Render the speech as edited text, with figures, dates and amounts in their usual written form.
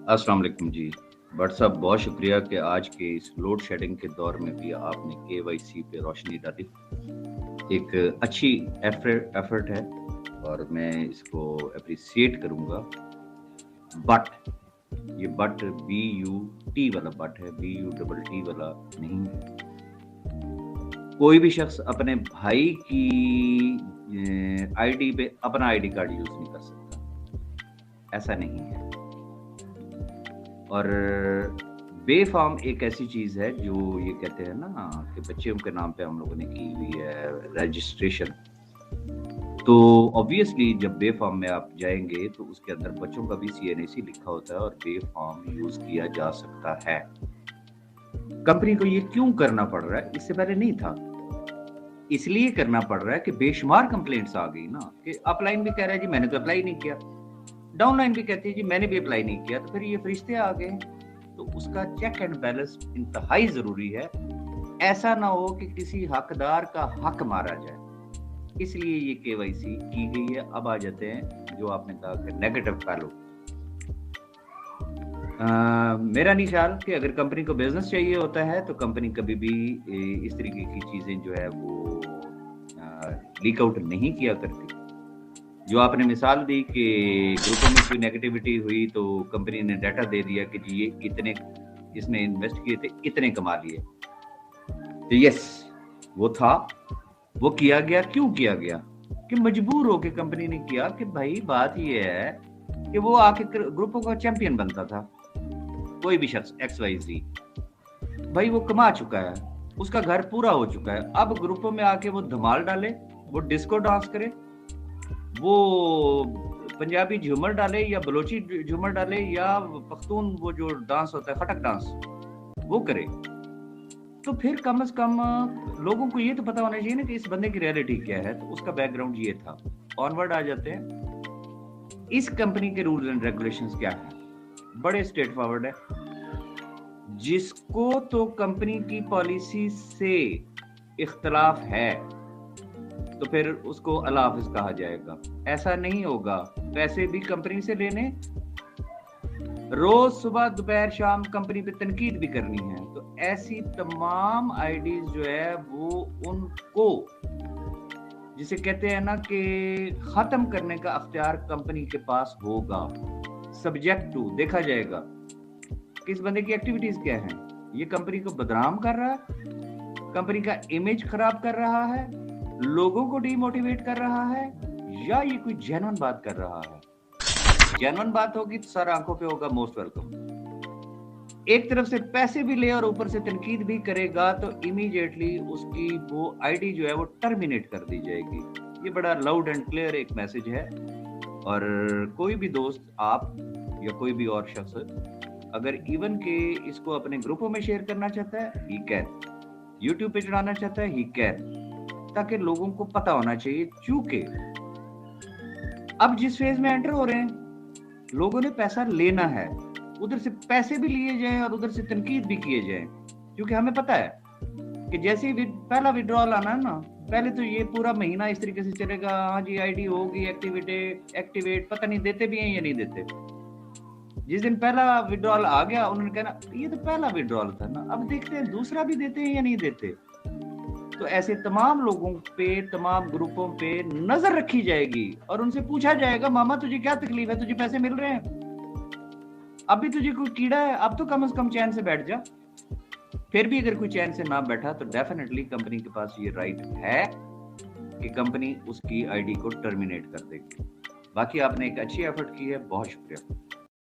अस्सलाम वालेकुम जी। बट साहब बहुत शुक्रिया कि आज के इस लोड शेडिंग के दौर में भी आपने केवाईसी पे रोशनी डाली। एक अच्छी एफर्ट है और मैं इसको एप्रिसिएट करूँगा। बट ये बट BUT वाला बट है, BUTT वाला नहीं है। कोई भी शख्स अपने भाई की आईडी पे अपना आईडी कार्ड यूज़ नहीं कर सकता, ऐसा नहीं है। और बेफाम एक ऐसी चीज़ है जो ये कहते हैं ना कि बच्चों के नाम पे हम लोगों ने की हुई है रजिस्ट्रेशन। तो ऑब्वियसली जब बेफाम में आप जाएंगे तो उसके अंदर बच्चों का भी CNAC लिखा होता है और बेफाम यूज किया जा सकता है। कंपनी को ये क्यों करना पड़ रहा है? इससे पहले नहीं था। इसलिए करना पड़ रहा है कि बेशुमार कंप्लेंट्स आ गई ना कि अपलाइन भी कह रहा है जी मैंने तो अप्लाई नहीं किया, डाउनलाइन भी कहती है जी मैंने भी अप्लाई नहीं किया, तो फिर ये फरिश्ते आ गए। तो उसका चेक एंड बैलेंस इंतहाई जरूरी है। ऐसा ना हो कि किसी हकदार का हक मारा जाए, इसलिए ये केवाईसी की गई है। अब आ जाते हैं जो आपने कहा कि नेगेटिव पहलू। मेरा नहीं ख्याल कि अगर कंपनी को बिजनेस चाहिए होता है तो कंपनी कभी भी इस तरीके की चीजें जो है वो लीक आउट नहीं किया करती। जो आपने मिसाल दी कि ग्रुपों में कोई नेगेटिविटी हुई तो कंपनी ने डाटा दे दिया कि जी ये इतने इसने इन्वेस्ट किए थे, इतने कमा लिए। तो यस, वो था, वो किया गया। क्यों किया गया? कि मजबूर होके कंपनी ने किया कि भाई बात ये है कि वो आके ग्रुपों का चैंपियन बनता था। कोई भी शख्स XYZ भाई वो कमा चुका है, उसका घर पूरा हो चुका है। अब ग्रुपों में आके वो धमाल डाले, वो डिस्को डांस करे, वो पंजाबी झूमर डाले या बलोची झूमर डाले या पख्तून वो जो डांस होता है खटक डांस वो करे। तो फिर कम से कम लोगों को ये तो पता होना चाहिए ना कि इस बंदे की रियलिटी क्या है। तो उसका बैकग्राउंड ये था। ऑनवर्ड आ जाते हैं। इस कंपनी के रूल्स एंड रेगुलेशंस क्या है? बड़े स्ट्रेट फॉरवर्ड है। जिसको तो कंपनी की पॉलिसी से इख्तलाफ है तो फिर उसको अल्लाह हाफिज कहा जाएगा। ऐसा नहीं होगा। पैसे भी कंपनी से लेने, रोज सुबह दोपहर शाम कंपनी पे तनकीद भी करनी है। तो ऐसी तमाम आईडीज जो है वो उनको जिसे कहते हैं ना कि खत्म करने का अख्तियार कंपनी के पास होगा। सब्जेक्ट टू देखा जाएगा कि इस बंदे की एक्टिविटीज क्या है। ये कंपनी को बदनाम कर रहा है, कंपनी का इमेज खराब कर रहा है, लोगों को डीमोटिवेट कर रहा है, या ये कोई जेन्युइन बात कर रहा है। जेन्युइन बात होगी तो सर आंखों पे होगा मोस्ट वेलकम। एक तरफ से पैसे भी ले और ऊपर से तनकीद भी करेगा तो इमीडिएटली उसकी वो आईडी जो है वो टर्मिनेट कर दी जाएगी। ये बड़ा लाउड एंड क्लियर एक मैसेज है। और कोई भी दोस्त, आप या कोई भी और शख्स अगर इवन के इसको अपने ग्रुपों में शेयर करना चाहता है ही कैन, यूट्यूब पे चढ़ाना चाहता है ही कैन, ताकि लोगों को पता होना चाहिए। चूंकि अब जिस फेज में एंटर हो रहे हैं, लोगों ने पैसा लेना है, उधर से पैसे भी लिए जाएं और उधर से तनकीद भी किए जाएं। क्योंकि हमें पता है कि जैसे ही पहला विड्रॉल आना है ना, पहले तो ये पूरा महीना इस तरीके से चलेगा, हाँ जी आईडी होगी एक्टिवेट, पता नहीं देते भी हैं या नहीं देते। जिस दिन पहला विड्रॉल आ गया उन्होंने कहना ये तो पहला विड्रॉल था ना, अब देखते हैं दूसरा भी देते हैं या नहीं देते। तो ऐसे तमाम लोगों पे, तमाम ग्रुपों पे नजर रखी जाएगी और उनसे पूछा जाएगा मामा तुझे क्या तकलीफ है, तुझे पैसे मिल रहे हैं, अभी तुझे कोई कीड़ा है, अब तो कम से कम चैन से बैठ जा। फिर भी अगर कोई चैन से ना बैठा तो डेफिनेटली कंपनी के पास ये राइट है कि कंपनी उसकी आईडी को टर्मिनेट कर देगी। बाकी आपने एक अच्छी एफर्ट की है, बहुत शुक्रिया।